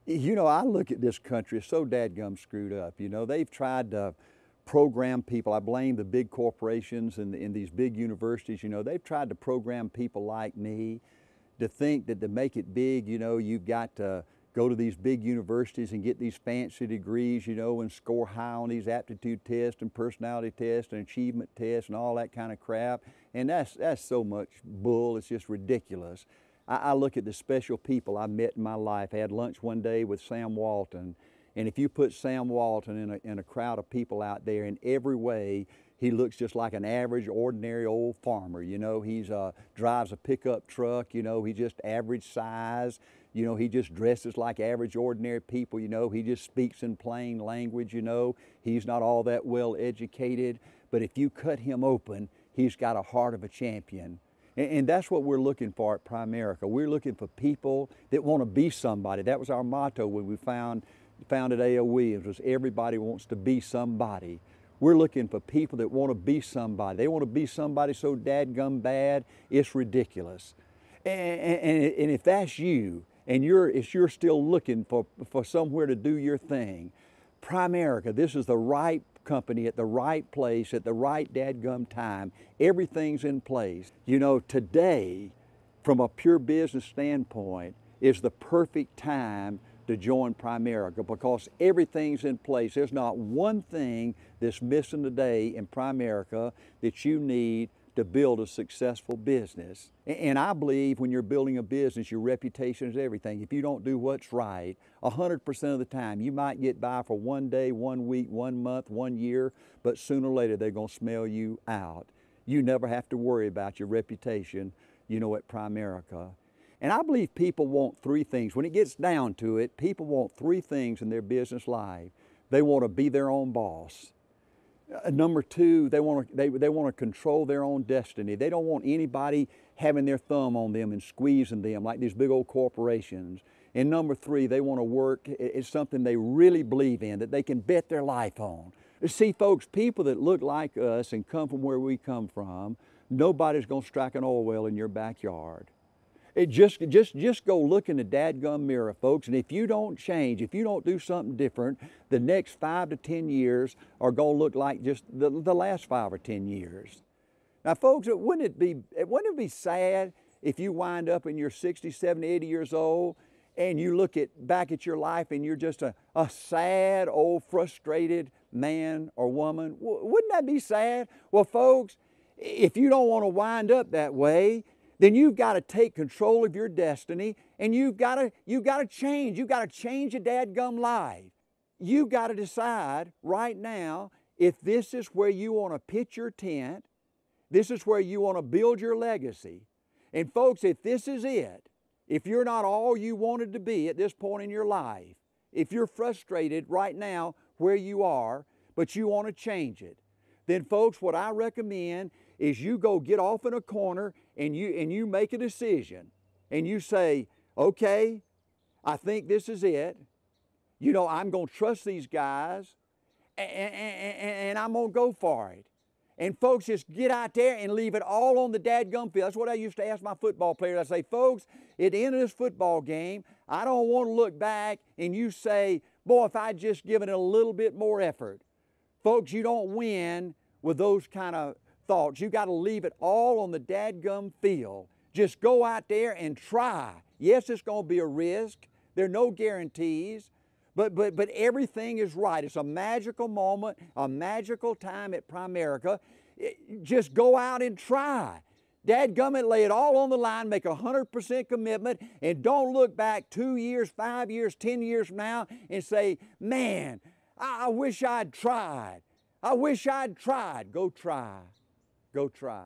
You know, I look at this country, it's so dadgum screwed up. You know, they've tried to program people. I blame the big corporations and these big universities. You know, they've tried to program people like me to think that to make it big, you know, you've got to go to these big universities and get these fancy degrees, you know, and score high on these aptitude tests and personality tests and achievement tests and all that kind of crap. And that's so much bull, it's just ridiculous. I look at the special people I met in my life. I had lunch one day with Sam Walton, and if you put Sam Walton in a crowd of people out there, in every way, he looks just like an average, ordinary old farmer. You know, he's drives a pickup truck. You know, he's just average size. You know, he just dresses like average, ordinary people. You know, he just speaks in plain language. You know, he's not all that well educated, but if you cut him open, he's got a heart of a champion. And that's what we're looking for at Primerica. We're looking for people that want to be somebody. That was our motto when we founded A.O. Williams, was everybody wants to be somebody. We're looking for people that want to be somebody. They want to be somebody so dadgum bad, it's ridiculous. And if that's you, and if you're still looking for somewhere to do your thing, Primerica, this is the right company at the right place at the right dadgum time. Everything's in place. You know, today, from a pure business standpoint, is the perfect time to join Primerica because everything's in place. There's not one thing that's missing today in Primerica that you need to build a successful business. And I believe when you're building a business, your reputation is everything. If you don't do what's right, 100% of the time, you might get by for one day, 1 week, 1 month, 1 year, but sooner or later they're gonna smell you out. You never have to worry about your reputation, you know, at Primerica. And I believe people want three things. When it gets down to it, people want three things in their business life. They want to be their own boss. Number two, they want to control their own destiny. They don't want anybody having their thumb on them and squeezing them like these big old corporations. And number three, they want to work at something they really believe in, that they can bet their life on. See, folks, people that look like us and come from where we come from, nobody's going to strike an oil well in your backyard. Just go look in the dadgum mirror, folks, and if you don't change, if you don't do something different, the next 5 to 10 years are going to look like just the last 5 or 10 years. Now, folks, wouldn't it be sad if you wind up and you're 60, 70, 80 years old and you look back at your life and you're just a sad, old, frustrated man or woman? Wouldn't that be sad? Well, folks, if you don't want to wind up that way, then you've got to take control of your destiny and you've got to change. You've got to change your dadgum life. You've got to decide right now if this is where you want to pitch your tent, this is where you want to build your legacy. And folks, if this is it, if you're not all you wanted to be at this point in your life, if you're frustrated right now where you are, but you want to change it, then folks, what I recommend is you go get off in a corner and you make a decision and you say, okay, I think this is it. You know, I'm going to trust these guys and I'm going to go for it. And folks, just get out there and leave it all on the dadgum field. That's what I used to ask my football players. I say, folks, at the end of this football game, I don't want to look back and you say, boy, if I'd just given it a little bit more effort. Folks, you don't win with those kind of thoughts. You got to leave it all on the dadgum field. Just go out there and try. Yes, it's going to be a risk. There are no guarantees, but everything is right. It's a magical moment, a magical time at Primerica. Just go out and try. Dadgum it, lay it all on the line, make 100% commitment, and don't look back 2 years, 5 years, 10 years from now and say, man, I wish I'd tried. I wish I'd tried. Go try. Go try.